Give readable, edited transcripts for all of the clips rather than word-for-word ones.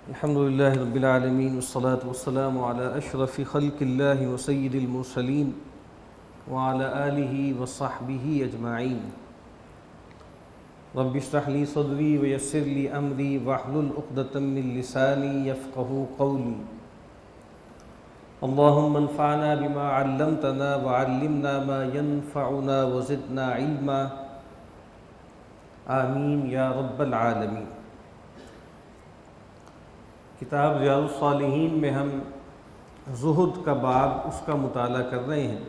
الحمد لله رب العالمين والصلاة والسلام على أشرف خلق الله وسيد المرسلين وعلى آله وصحبه أجمعين. رب اشرح لي صدري ويسر لي أمري واحلل عقدة من لساني يفقهوا قولي. اللهم انفعنا بما علمتنا وعلمنا ما ينفعنا وزدنا علما. آمین یا رب العالمین. کتاب ریاض الصالحین میں ہم زہد کا باب اس کا مطالعہ کر رہے ہیں.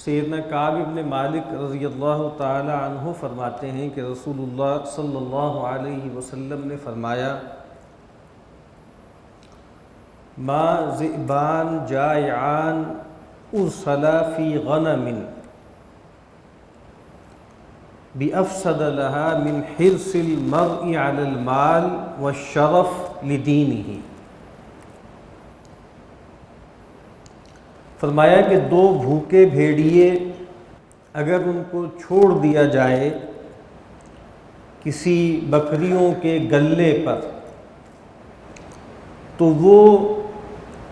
سیدنا کعب بن مالک رضی اللہ تعالی عنہ فرماتے ہیں کہ رسول اللہ صلی اللہ علیہ وسلم نے فرمایا: ما ذئبان جائعان ارسلا فی غنم بأفسد لها من حرص المرء على المال والشرف لدینہ. فرمایا کہ دو بھوکے بھیڑیے اگر ان کو چھوڑ دیا جائے کسی بکریوں کے گلے پر تو وہ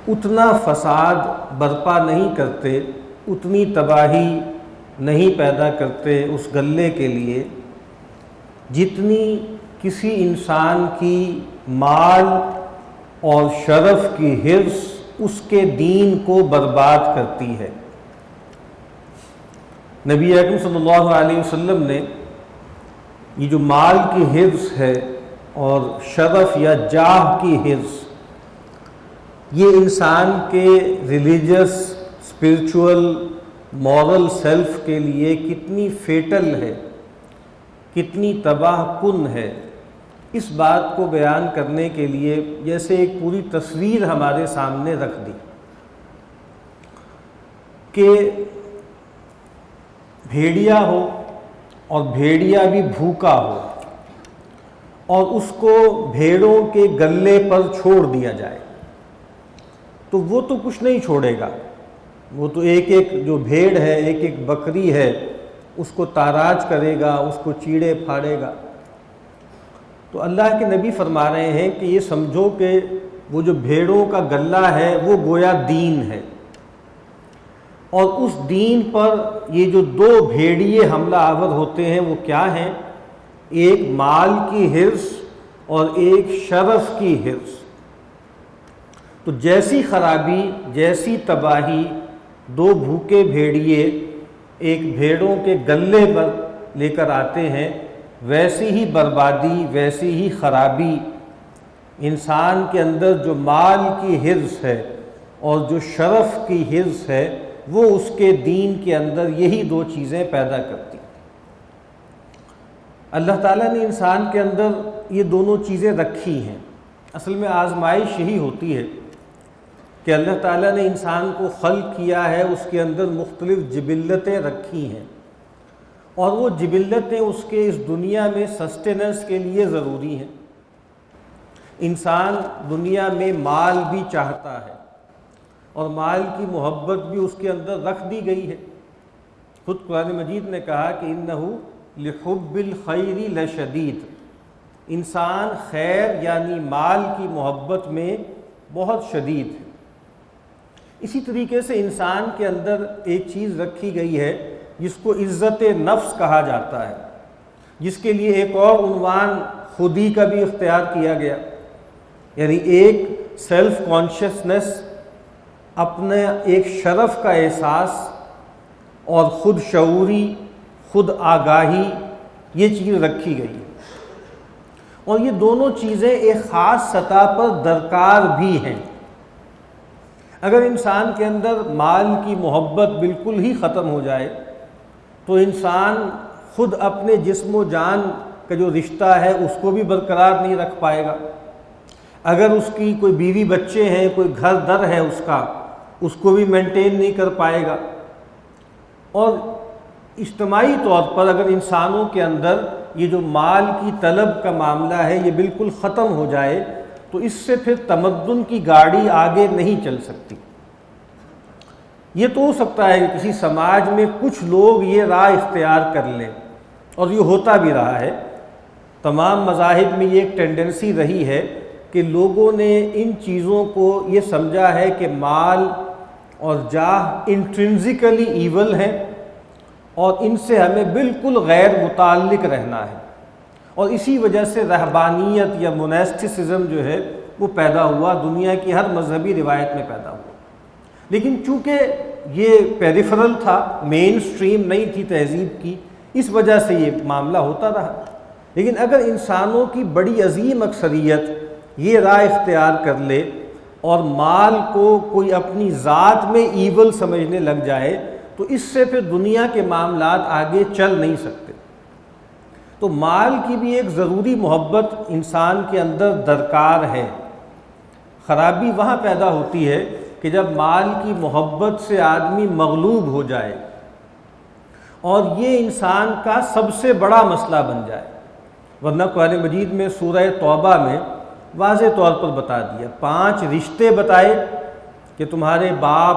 اتنا فساد برپا نہیں کرتے، اتنی تباہی نہیں پیدا کرتے اس گلے کے لیے جتنی کسی انسان کی مال اور شرف کی حرص اس کے دین کو برباد کرتی ہے. نبی اکرم صلی اللہ علیہ وسلم نے یہ جو مال کی حرص ہے اور شرف یا جاہ کی حرص، یہ انسان کے ریلیجس، اسپرچول، مورل سیلف کے لیے کتنی فیٹل ہے، کتنی تباہ کن ہے، اس بات کو بیان کرنے کے لیے جیسے ایک پوری تصویر ہمارے سامنے رکھ دی کہ بھیڑیا ہو اور بھیڑیا بھی بھوکا ہو اور اس کو بھیڑوں کے گلے پر چھوڑ دیا جائے تو وہ تو کچھ نہیں چھوڑے گا. وہ تو ایک ایک جو بھیڑ ہے، ایک ایک بکری ہے، اس کو تاراج کرے گا، اس کو چیڑے پھاڑے گا. تو اللہ کے نبی فرما رہے ہیں کہ یہ سمجھو کہ وہ جو بھیڑوں کا گلہ ہے وہ گویا دین ہے، اور اس دین پر یہ جو دو بھیڑیے حملہ آور ہوتے ہیں وہ کیا ہیں؟ ایک مال کی حرص اور ایک شرف کی حرص. تو جیسی خرابی، جیسی تباہی دو بھوکے بھیڑیے ایک بھیڑوں کے گلے پر لے کر آتے ہیں، ویسی ہی بربادی، ویسی ہی خرابی انسان کے اندر جو مال کی حرص ہے اور جو شرف کی حرص ہے وہ اس کے دین کے اندر یہی دو چیزیں پیدا کرتی. اللہ تعالیٰ نے انسان کے اندر یہ دونوں چیزیں رکھی ہیں. اصل میں آزمائش یہی ہوتی ہے کہ اللہ تعالیٰ نے انسان کو خلق کیا ہے، اس کے اندر مختلف جبلتیں رکھی ہیں، اور وہ جبلتیں اس کے اس دنیا میں سسٹیننس کے لیے ضروری ہیں. انسان دنیا میں مال بھی چاہتا ہے اور مال کی محبت بھی اس کے اندر رکھ دی گئی ہے. خود قرآن مجید نے کہا کہ اِنَّهُ لِحُبِّ الْخَيْرِ لَشَدِيدٌ. انسان خیر یعنی مال کی محبت میں بہت شدید ہے. اسی طریقے سے انسان کے اندر ایک چیز رکھی گئی ہے جس کو عزت نفس کہا جاتا ہے، جس کے لیے ایک اور عنوان خودی کا بھی اختیار کیا گیا، یعنی ایک سیلف کانشسنس، اپنے ایک شرف کا احساس اور خود شعوری، خود آگاہی، یہ چیز رکھی گئی ہے. اور یہ دونوں چیزیں ایک خاص سطح پر درکار بھی ہیں. اگر انسان کے اندر مال کی محبت بالکل ہی ختم ہو جائے تو انسان خود اپنے جسم و جان کا جو رشتہ ہے اس کو بھی برقرار نہیں رکھ پائے گا. اگر اس کی کوئی بیوی بچے ہیں، کوئی گھر در ہے اس کا، اس کو بھی مینٹین نہیں کر پائے گا. اور اجتماعی طور پر اگر انسانوں کے اندر یہ جو مال کی طلب کا معاملہ ہے یہ بالکل ختم ہو جائے تو اس سے پھر تمدن کی گاڑی آگے نہیں چل سکتی. یہ تو ہو سکتا ہے کہ کسی سماج میں کچھ لوگ یہ راہ اختیار کر لیں، اور یہ ہوتا بھی رہا ہے. تمام مذاہب میں یہ ایک ٹینڈنسی رہی ہے کہ لوگوں نے ان چیزوں کو یہ سمجھا ہے کہ مال اور جاہ انٹرنزیکلی ایول ہیں اور ان سے ہمیں بالکل غیر متعلق رہنا ہے، اور اسی وجہ سے رہبانیت یا موناسٹسزم جو ہے وہ پیدا ہوا، دنیا کی ہر مذہبی روایت میں پیدا ہوا۔ لیکن چونکہ یہ پیریفرل تھا، مین سٹریم نہیں تھی تہذیب کی، اس وجہ سے یہ معاملہ ہوتا رہا۔ لیکن اگر انسانوں کی بڑی عظیم اکثریت یہ رائے اختیار کر لے اور مال کو کوئی اپنی ذات میں ایول سمجھنے لگ جائے تو اس سے پھر دنیا کے معاملات آگے چل نہیں سکتے۔ تو مال کی بھی ایک ضروری محبت انسان کے اندر درکار ہے۔ خرابی وہاں پیدا ہوتی ہے کہ جب مال کی محبت سے آدمی مغلوب ہو جائے اور یہ انسان کا سب سے بڑا مسئلہ بن جائے، ورنہ قرآن مجید میں سورہ توبہ میں واضح طور پر بتا دیا، 5 رشتے بتائے کہ تمہارے باپ،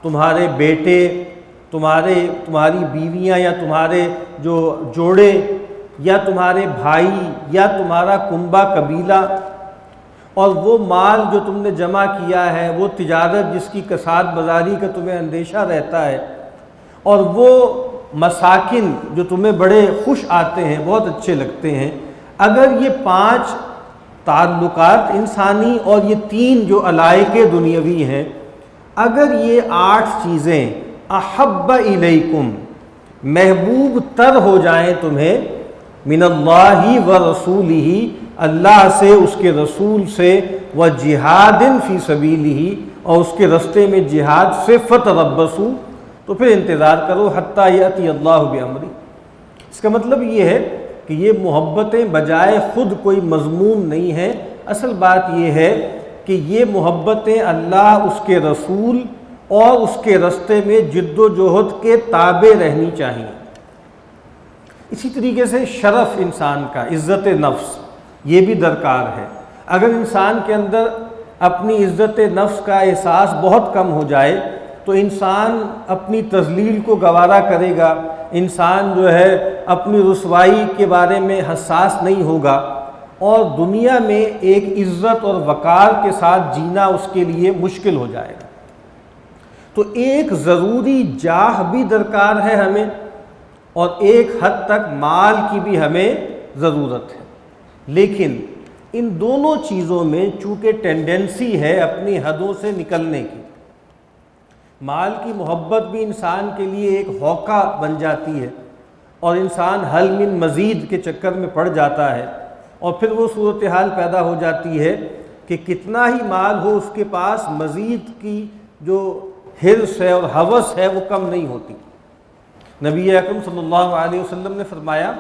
تمہارے بیٹے، تمہاری بیویاں یا تمہارے جو جوڑے یا تمہارے بھائی یا تمہارا کنبہ قبیلہ، اور وہ مال جو تم نے جمع کیا ہے، وہ تجارت جس کی کساد بازاری کا تمہیں اندیشہ رہتا ہے، اور وہ مساکن جو تمہیں بڑے خوش آتے ہیں، بہت اچھے لگتے ہیں۔ اگر یہ 5 تعلقات انسانی اور یہ 3 جو علائق دنیاوی ہیں، اگر یہ 8 چیزیں احب الیکم محبوب تر ہو جائیں تمہیں من اللہ و رسولہ، اللہ سے، اس کے رسول سے، و جہاد فی سبیلہ، اور اس کے رستے میں جہاد سے، فتربصوا، تو پھر انتظار کرو حتیٰ یأتی اللہ بامرہ۔ اس کا مطلب یہ ہے کہ یہ محبتیں بجائے خود کوئی مضمون نہیں ہیں، اصل بات یہ ہے کہ یہ محبتیں اللہ، اس کے رسول اور اس کے رستے میں جد و جہد کے تابع رہنی چاہیے۔ اسی طریقے سے شرف انسان کا، عزت نفس، یہ بھی درکار ہے۔ اگر انسان کے اندر اپنی عزت نفس کا احساس بہت کم ہو جائے تو انسان اپنی تذلیل کو گوارا کرے گا، انسان جو ہے اپنی رسوائی کے بارے میں حساس نہیں ہوگا، اور دنیا میں ایک عزت اور وقار کے ساتھ جینا اس کے لیے مشکل ہو جائے گا۔ تو ایک ضروری جاہ بھی درکار ہے ہمیں، اور ایک حد تک مال کی بھی ہمیں ضرورت ہے، لیکن ان دونوں چیزوں میں چونکہ ٹینڈنسی ہے اپنی حدوں سے نکلنے کی، مال کی محبت بھی انسان کے لیے ایک ہوکا بن جاتی ہے اور انسان حل من مزید کے چکر میں پڑ جاتا ہے، اور پھر وہ صورتحال پیدا ہو جاتی ہے کہ کتنا ہی مال ہو اس کے پاس مزید کی جو حرص ہے اور ہوس ہے وہ کم نہیں ہوتی۔ نبی اکرم صلی اللہ علیہ وسلم نے فرمایا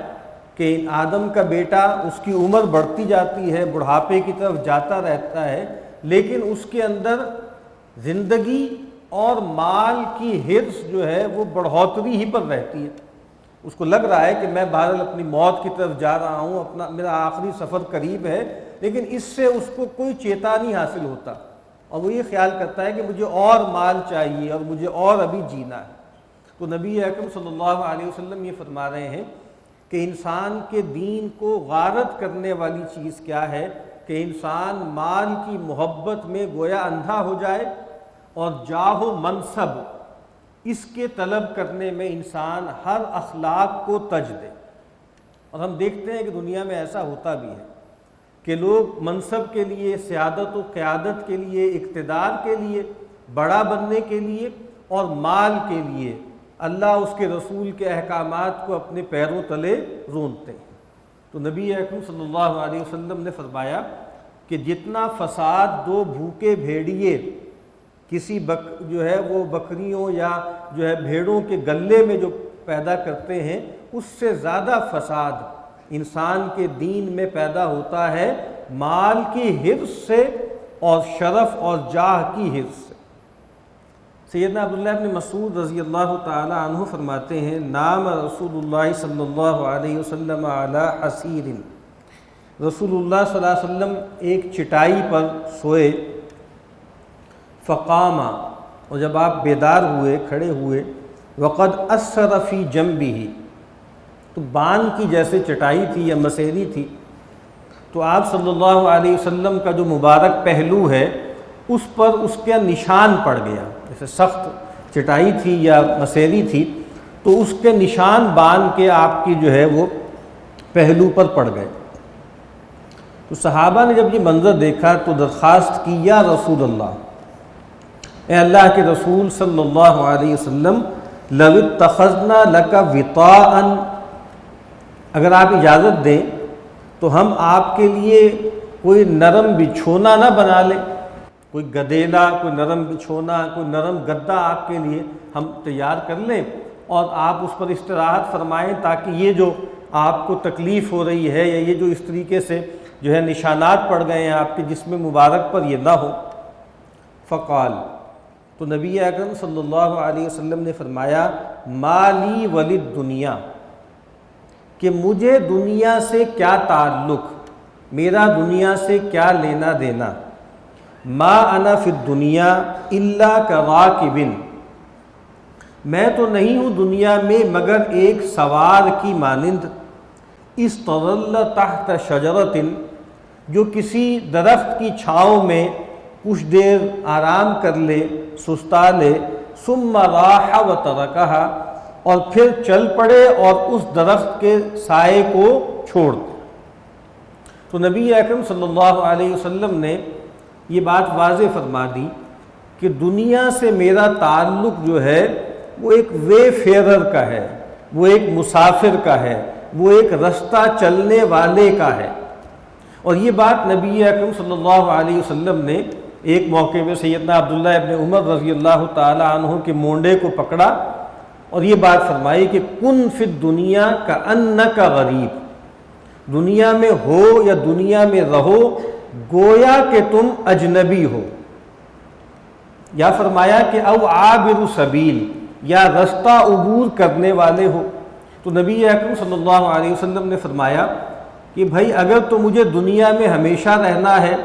کہ آدم کا بیٹا، اس کی عمر بڑھتی جاتی ہے، بڑھاپے کی طرف جاتا رہتا ہے، لیکن اس کے اندر زندگی اور مال کی حرص جو ہے وہ بڑھوتری ہی پر رہتی ہے۔ اس کو لگ رہا ہے کہ میں بہرحال اپنی موت کی طرف جا رہا ہوں، میرا آخری سفر قریب ہے، لیکن اس سے اس کو کوئی چیتا نہیں حاصل ہوتا، اور وہ یہ خیال کرتا ہے کہ مجھے اور مال چاہیے اور مجھے اور ابھی جینا ہے۔ تو نبی اکرم صلی اللہ علیہ وسلم یہ فرما رہے ہیں کہ انسان کے دین کو غارت کرنے والی چیز کیا ہے کہ انسان مال کی محبت میں گویا اندھا ہو جائے، اور جاہ و منصب اس کے طلب کرنے میں انسان ہر اخلاق کو تج دے۔ اور ہم دیکھتے ہیں کہ دنیا میں ایسا ہوتا بھی ہے کہ لوگ منصب کے لیے، سیادت و قیادت کے لیے، اقتدار کے لیے، بڑا بننے کے لیے اور مال کے لیے اللہ اس کے رسول کے احکامات کو اپنے پیروں تلے رونتے ہیں۔ تو نبی اکرم صلی اللہ علیہ وسلم نے فرمایا کہ جتنا فساد 2 بھوکے بھیڑیے کسی جو ہے وہ بکریوں یا جو ہے بھیڑوں کے گلے میں جو پیدا کرتے ہیں، اس سے زیادہ فساد انسان کے دین میں پیدا ہوتا ہے مال کی حرص سے اور شرف اور جاہ کی حرص سے۔ سیدنا عبداللہ بن مسعود رضی اللہ تعالی عنہ فرماتے ہیں، نام رسول اللہ صلی اللہ علیہ وسلم علی حصیر، رسول اللہ صلی اللہ علیہ وسلم ایک چٹائی پر سوئے، فقام، اور جب آپ بیدار ہوئے، کھڑے ہوئے، وقد اثر فی جنبہ، تو بان کی جیسے چٹائی تھی یا مسیری تھی، تو آپ صلی اللہ علیہ وسلم کا جو مبارک پہلو ہے اس پر اس کا نشان پڑ گیا، جیسے سخت چٹائی تھی یا مسیلی تھی تو اس کے نشان باندھ کے آپ کی جو ہے وہ پہلو پر پڑ گئے۔ تو صحابہ نے جب یہ منظر دیکھا تو درخواست کی، یا رسول اللہ، اے اللہ کے رسول صلی اللہ علیہ وسلم، لو اتخذنا لک وطاء، اگر آپ اجازت دیں تو ہم آپ کے لیے کوئی نرم بچھونا نہ بنا لیں، کوئی گدیلا، کوئی نرم بچھونا، کوئی نرم گدا آپ کے لیے ہم تیار کر لیں اور آپ اس پر استراحت فرمائیں تاکہ یہ جو آپ کو تکلیف ہو رہی ہے یا یہ جو اس طریقے سے جو ہے نشانات پڑ گئے ہیں آپ کے جسم مبارک پر یہ نہ ہو۔ فقال، تو نبی اکرم صلی اللہ علیہ وسلم نے فرمایا، ما لی ولد دنیا، کہ مجھے دنیا سے کیا تعلق، میرا دنیا سے کیا لینا دینا، ما انا فی الدنیا الا کراکب، میں تو نہیں ہوں دنیا میں مگر ایک سوار کی مانند، استظل تحت شجرۃ، جو کسی درخت کی چھاؤں میں کچھ دیر آرام کر لے، سستا لے، ثم راح وترکہا، اور پھر چل پڑے اور اس درخت کے سائے کو چھوڑ دے۔ تو نبی اکرم صلی اللہ علیہ وسلم نے یہ بات واضح فرما دی کہ دنیا سے میرا تعلق جو ہے وہ ایک وے فیرر کا ہے، وہ ایک مسافر کا ہے، وہ ایک رستہ چلنے والے کا ہے۔ اور یہ بات نبی اکرم صلی اللہ علیہ وسلم نے ایک موقع میں سیدنا عبداللہ ابن عمر رضی اللہ تعالی عنہ کے مونڈے کو پکڑا اور یہ بات فرمائی کہ کن فی الدنیا کأنک غریب، دنیا میں ہو یا دنیا میں رہو گویا کہ تم اجنبی ہو، یا فرمایا کہ او عابر سبیل، یا رستہ عبور کرنے والے ہو۔ تو نبی اکرم صلی اللہ علیہ وسلم نے فرمایا کہ بھائی اگر تو مجھے دنیا میں ہمیشہ رہنا ہے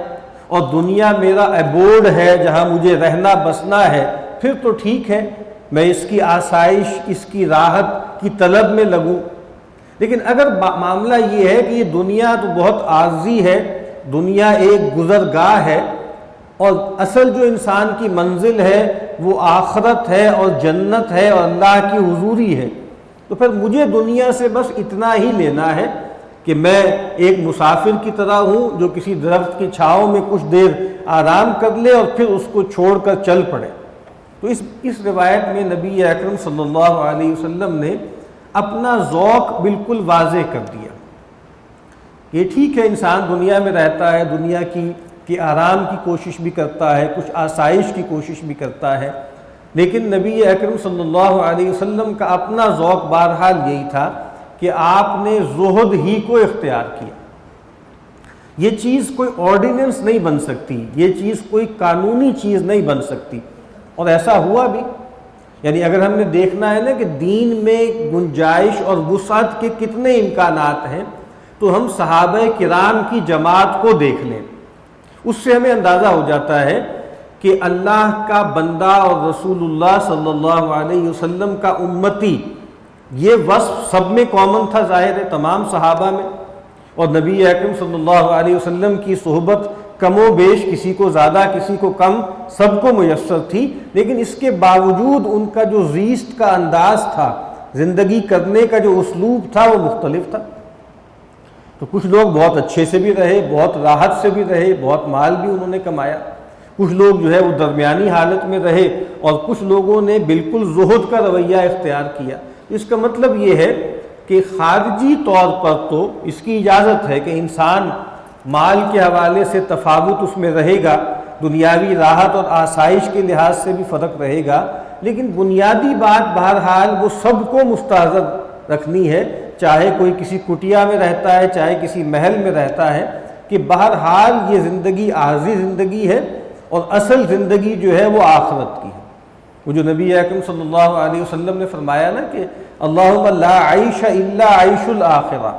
اور دنیا میرا ایبورڈ ہے جہاں مجھے رہنا بسنا ہے، پھر تو ٹھیک ہے، میں اس کی آسائش، اس کی راحت کی طلب میں لگوں۔ لیکن اگر معاملہ یہ ہے کہ یہ دنیا تو بہت عارضی ہے، دنیا ایک گزرگاہ ہے اور اصل جو انسان کی منزل ہے وہ آخرت ہے اور جنت ہے اور اللہ کی حضوری ہے، تو پھر مجھے دنیا سے بس اتنا ہی لینا ہے کہ میں ایک مسافر کی طرح ہوں جو کسی درخت کی چھاؤں میں کچھ دیر آرام کر لے اور پھر اس کو چھوڑ کر چل پڑے۔ تو اس روایت میں نبی اکرم صلی اللہ علیہ وسلم نے اپنا ذوق بالکل واضح کر دیا۔ یہ ٹھیک ہے انسان دنیا میں رہتا ہے، دنیا کی آرام کی کوشش بھی کرتا ہے، کچھ آسائش کی کوشش بھی کرتا ہے، لیکن نبی اکرم صلی اللہ علیہ وسلم کا اپنا ذوق بہرحال یہی تھا کہ آپ نے زہد ہی کو اختیار کیا۔ یہ چیز کوئی آرڈیننس نہیں بن سکتی، یہ چیز کوئی قانونی چیز نہیں بن سکتی، اور ایسا ہوا بھی۔ یعنی اگر ہم نے دیکھنا ہے نا کہ دین میں گنجائش اور وسعت کے کتنے امکانات ہیں تو ہم صحابہ کرام کی جماعت کو دیکھ لیں، اس سے ہمیں اندازہ ہو جاتا ہے کہ اللہ کا بندہ اور رسول اللہ صلی اللہ علیہ وسلم کا امتی، یہ وصف سب میں کامن تھا، ظاہر ہے تمام صحابہ میں، اور نبی اکرم صلی اللہ علیہ وسلم کی صحبت کم و بیش کسی کو زیادہ کسی کو کم سب کو میسر تھی، لیکن اس کے باوجود ان کا جو زیست کا انداز تھا، زندگی کرنے کا جو اسلوب تھا وہ مختلف تھا۔ تو کچھ لوگ بہت اچھے سے بھی رہے، بہت راحت سے بھی رہے، بہت مال بھی انہوں نے کمایا، کچھ لوگ جو ہے وہ درمیانی حالت میں رہے، اور کچھ لوگوں نے بالکل زہد کا رویہ اختیار کیا۔ اس کا مطلب یہ ہے کہ خارجی طور پر تو اس کی اجازت ہے کہ انسان مال کے حوالے سے تفاوت اس میں رہے گا، دنیاوی راحت اور آسائش کے لحاظ سے بھی فرق رہے گا، لیکن بنیادی بات بہرحال وہ سب کو مستحضر رکھنی ہے، چاہے کوئی کسی کٹیا میں رہتا ہے، چاہے کسی محل میں رہتا ہے، کہ بہرحال یہ زندگی عارضی زندگی ہے اور اصل زندگی جو ہے وہ آخرت کی ہے۔ وہ جو نبی اکرم صلی اللہ علیہ وسلم نے فرمایا نا کہ اللہم لا عیش الا عیش الآخرہ،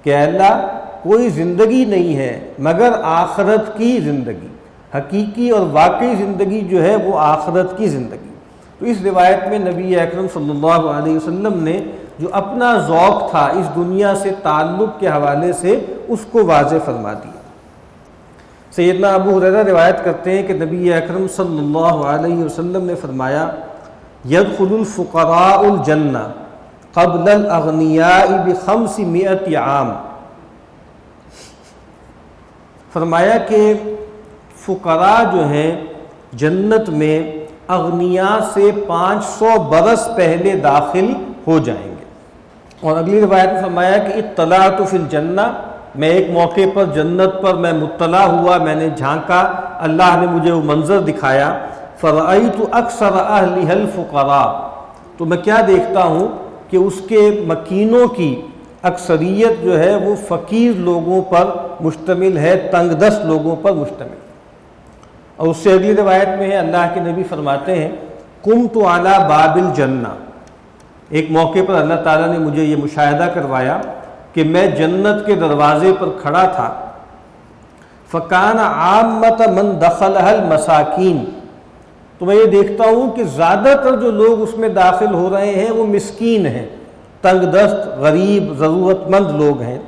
کہ اللہ کوئی زندگی نہیں ہے مگر آخرت کی زندگی، حقیقی اور واقعی زندگی جو ہے وہ آخرت کی زندگی۔ تو اس روایت میں نبی اکرم صلی اللہ علیہ وسلم نے جو اپنا ذوق تھا اس دنیا سے تعلق کے حوالے سے اس کو واضح فرما دیا۔ سیدنا ابو ہریرہ روایت کرتے ہیں کہ نبی اکرم صلی اللہ علیہ وسلم نے فرمایا یدخل الفقراء الجنہ قبل الاغنیاء ب500 عام۔ فرمایا کہ فقراء جو ہیں جنت میں اغنیاء سے 500 برس پہلے داخل ہو جائیں گے۔ اور اگلی روایت میں فرمایا کہ اطلعت فی الجنہ، میں ایک موقع پر جنت پر میں مطلع ہوا، میں نے جھانکا، اللہ نے مجھے وہ منظر دکھایا، فرأیت اکثر اہلھا الفقراء، تو میں کیا دیکھتا ہوں کہ اس کے مکینوں کی اکثریت جو ہے وہ فقیر لوگوں پر مشتمل ہے، تنگ دست لوگوں پر مشتمل۔ اور اس سے اگلی روایت میں ہے اللہ کے نبی فرماتے ہیں قمت علی باب الجنہ، ایک موقع پر اللہ تعالیٰ نے مجھے یہ مشاہدہ کروایا کہ میں جنت کے دروازے پر کھڑا تھا، فکان عامۃ من دخلها المساکین، تو میں یہ دیکھتا ہوں کہ زیادہ تر جو لوگ اس میں داخل ہو رہے ہیں وہ مسکین ہیں، تنگ دست، غریب، ضرورت مند لوگ ہیں۔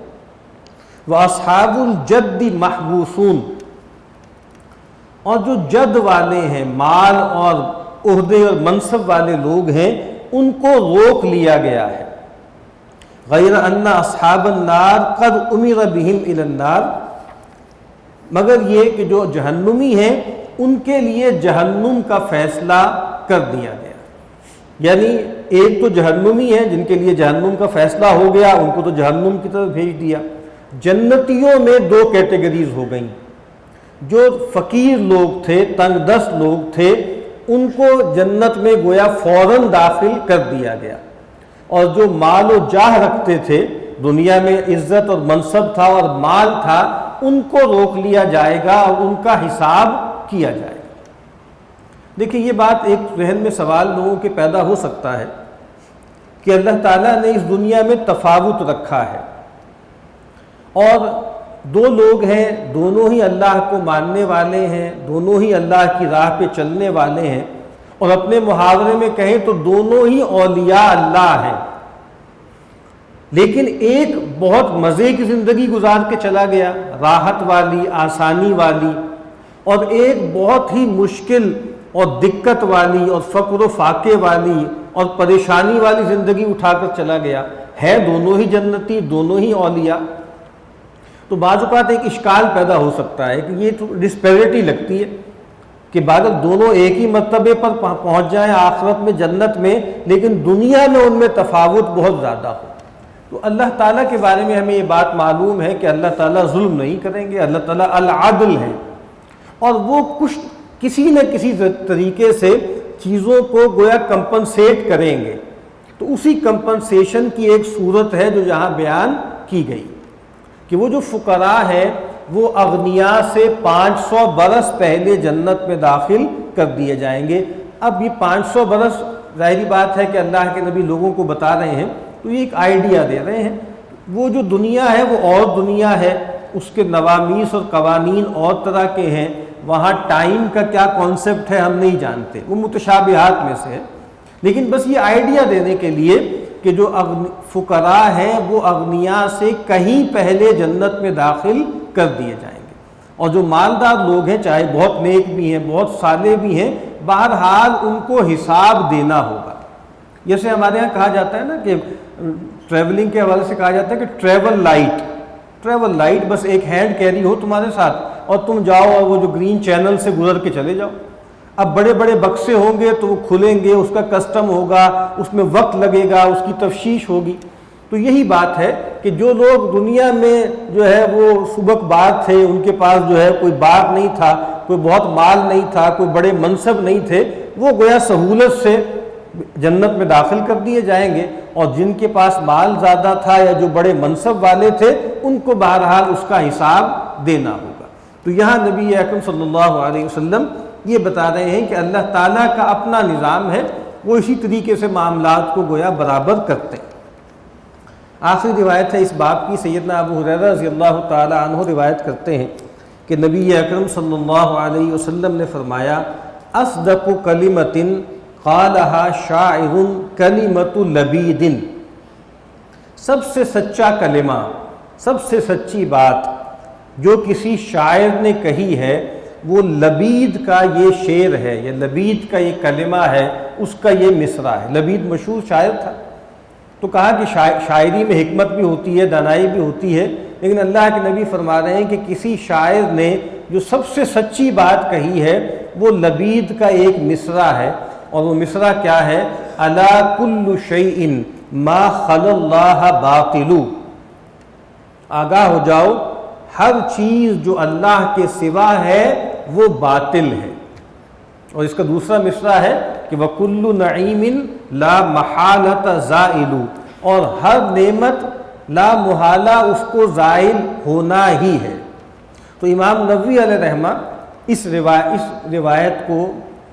وَأَصْحَابُ الْجَدِّ مَحْبُوسُونَ، اور جو جد والے ہیں، مال اور عہدے اور منصب والے لوگ ہیں، ان کو روک لیا گیا ہے۔ غیر ان اصحاب النار قد امر بهم الى النار، مگر یہ کہ جو جہنمی ہیں ان کے لیے جہنم کا فیصلہ کر دیا گیا۔ یعنی ایک تو جہنمی ہے جن کے لیے جہنم کا فیصلہ ہو گیا، ان کو تو جہنم کی طرف بھیج دیا۔ جنتیوں میں دو کیٹیگریز ہو گئیں، جو فقیر لوگ تھے، تنگ دست لوگ تھے، ان کو جنت میں گویا فوراً داخل کر دیا گیا، اور جو مال و جاہ رکھتے تھے، دنیا میں عزت اور منصب تھا اور مال تھا، ان کو روک لیا جائے گا اور ان کا حساب کیا جائے گا۔ دیکھیں یہ بات ایک ذہن میں سوال لوگوں کے پیدا ہو سکتا ہے کہ اللہ تعالیٰ نے اس دنیا میں تفاوت رکھا ہے، اور دو لوگ ہیں، دونوں ہی اللہ کو ماننے والے ہیں، دونوں ہی اللہ کی راہ پہ چلنے والے ہیں، اور اپنے محاورے میں کہیں تو دونوں ہی اولیاء اللہ ہیں، لیکن ایک بہت مزے کی زندگی گزار کے چلا گیا، راحت والی، آسانی والی، اور ایک بہت ہی مشکل اور دقت والی اور فقر و فاقے والی اور پریشانی والی زندگی اٹھا کر چلا گیا۔ ہے دونوں ہی جنتی، دونوں ہی اولیاء۔ تو بعض اوقات ایک اشکال پیدا ہو سکتا ہے کہ یہ تو ڈسپیرٹی لگتی ہے کہ بعد دونوں ایک ہی مرتبے پر پہنچ جائیں آخرت میں، جنت میں، لیکن دنیا میں ان میں تفاوت بہت زیادہ ہو۔ تو اللہ تعالیٰ کے بارے میں ہمیں یہ بات معلوم ہے کہ اللہ تعالیٰ ظلم نہیں کریں گے، اللہ تعالیٰ العدل ہیں، اور وہ کسی نہ کسی طریقے سے چیزوں کو گویا کمپنسیٹ کریں گے۔ تو اسی کمپنسیشن کی ایک صورت ہے جو یہاں بیان کی گئی کہ وہ جو فقراء ہیں وہ اغنیاء سے 500 برس پہلے جنت میں داخل کر دیے جائیں گے۔ اب یہ 500 برس ظاہری بات ہے کہ اللہ کے نبی لوگوں کو بتا رہے ہیں، تو یہ ایک آئیڈیا دے رہے ہیں۔ وہ جو دنیا ہے وہ اور دنیا ہے، اس کے نوامیس اور قوانین اور طرح کے ہیں، وہاں ٹائم کا کیا کانسیپٹ ہے ہم نہیں جانتے، وہ متشابہات میں سے ہے، لیکن بس یہ آئیڈیا دینے کے لیے کہ جو فقراء ہیں وہ اغنیاء سے کہیں پہلے جنت میں داخل کر دیے جائیں گے، اور جو مالدار لوگ ہیں چاہے بہت نیک بھی ہیں، بہت صالح بھی ہیں، بہرحال ان کو حساب دینا ہوگا۔ جیسے ہمارے ہاں کہا جاتا ہے نا کہ ٹریولنگ کے حوالے سے کہا جاتا ہے کہ ٹریول لائٹ بس ایک ہینڈ کیری ہو تمہارے ساتھ اور تم جاؤ اور وہ جو گرین چینل سے گزر کے چلے جاؤ۔ اب بڑے بڑے بکسے ہوں گے تو وہ کھلیں گے، اس کا کسٹم ہوگا، اس میں وقت لگے گا، اس کی تفشیش ہوگی۔ تو یہی بات ہے کہ جو لوگ دنیا میں جو ہے وہ سبکبار تھے، ان کے پاس جو ہے کوئی باغ نہیں تھا، کوئی بہت مال نہیں تھا، کوئی بڑے منصب نہیں تھے، وہ گویا سہولت سے جنت میں داخل کر دیے جائیں گے، اور جن کے پاس مال زیادہ تھا یا جو بڑے منصب والے تھے ان کو بہرحال اس کا حساب دینا ہوگا۔ تو یہاں نبی اکرم صلی اللہ علیہ وسلم یہ بتا رہے ہیں کہ اللہ تعالیٰ کا اپنا نظام ہے، وہ اسی طریقے سے معاملات کو گویا برابر کرتے ہیں۔ آخری روایت ہے اس باب کی، سیدنا ابو ہریرہ رضی اللہ تعالی عنہ روایت کرتے ہیں کہ نبی اکرم صلی اللہ علیہ وسلم نے فرمایا اصدق کلمۃ قالها شاعر کلمۃ لبید، سب سے سچا کلمہ، سب سے سچی بات جو کسی شاعر نے کہی ہے وہ لبید کا یہ شعر ہے، یا لبید کا یہ کلمہ ہے، اس کا یہ مصرع ہے۔ لبید مشہور شاعر تھا، تو کہا کہ شاعری میں حکمت بھی ہوتی ہے، دانائی بھی ہوتی ہے، لیکن اللہ کے نبی فرما رہے ہیں کہ کسی شاعر نے جو سب سے سچی بات کہی ہے وہ لبید کا ایک مصرع ہے، اور وہ مصرع کیا ہے؟ الا کل شیء ما خلا اللہ باطل، آگاہ ہو جاؤ ہر چیز جو اللہ کے سوا ہے وہ باطل ہے۔ اور اس کا دوسرا مصرع ہے کہ وَكُلُّ نَعِيمٍ لَا مَحَالَةَ زَائِلُ، اور ہر نعمت لا محالہ اس کو زائل ہونا ہی ہے۔ تو امام نووی علیہ رحمہ اس روایت کو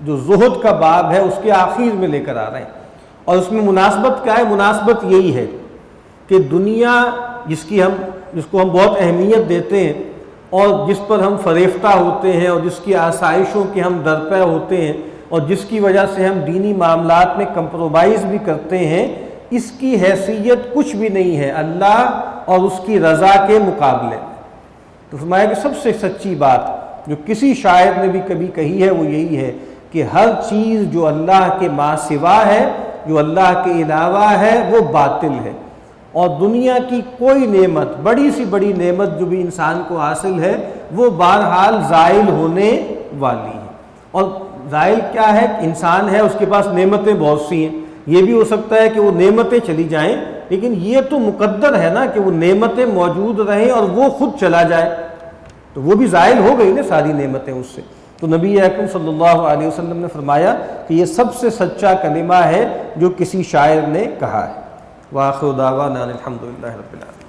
جو زہد کا باب ہے اس کے آخر میں لے کر آ رہے ہیں، اور اس میں مناسبت کیا ہے؟ مناسبت یہی ہے کہ دنیا جس کو ہم بہت اہمیت دیتے ہیں اور جس پر ہم فریفتہ ہوتے ہیں اور جس کی آسائشوں کے ہم درپے ہوتے ہیں اور جس کی وجہ سے ہم دینی معاملات میں کمپرومائز بھی کرتے ہیں، اس کی حیثیت کچھ بھی نہیں ہے اللہ اور اس کی رضا کے مقابلے میں۔ تو فرمایا کہ سب سے سچی بات جو کسی شاعر نے بھی کبھی کہی ہے وہ یہی ہے کہ ہر چیز جو اللہ کے ما سوا ہے، جو اللہ کے علاوہ ہے، وہ باطل ہے، اور دنیا کی کوئی نعمت، بڑی سی بڑی نعمت جو بھی انسان کو حاصل ہے، وہ بہرحال زائل ہونے والی ہے۔ اور زائل کیا ہے؟ انسان ہے، اس کے پاس نعمتیں بہت سی ہیں، یہ بھی ہو سکتا ہے کہ وہ نعمتیں چلی جائیں، لیکن یہ تو مقدر ہے نا کہ وہ نعمتیں موجود رہیں اور وہ خود چلا جائے، تو وہ بھی زائل ہو گئی نا ساری نعمتیں اس سے۔ تو نبی اکرم صلی اللہ علیہ وسلم نے فرمایا کہ یہ سب سے سچا کلمہ ہے جو کسی شاعر نے کہا ہے۔ وآخر دعوانا الحمدللہ رب العالمین۔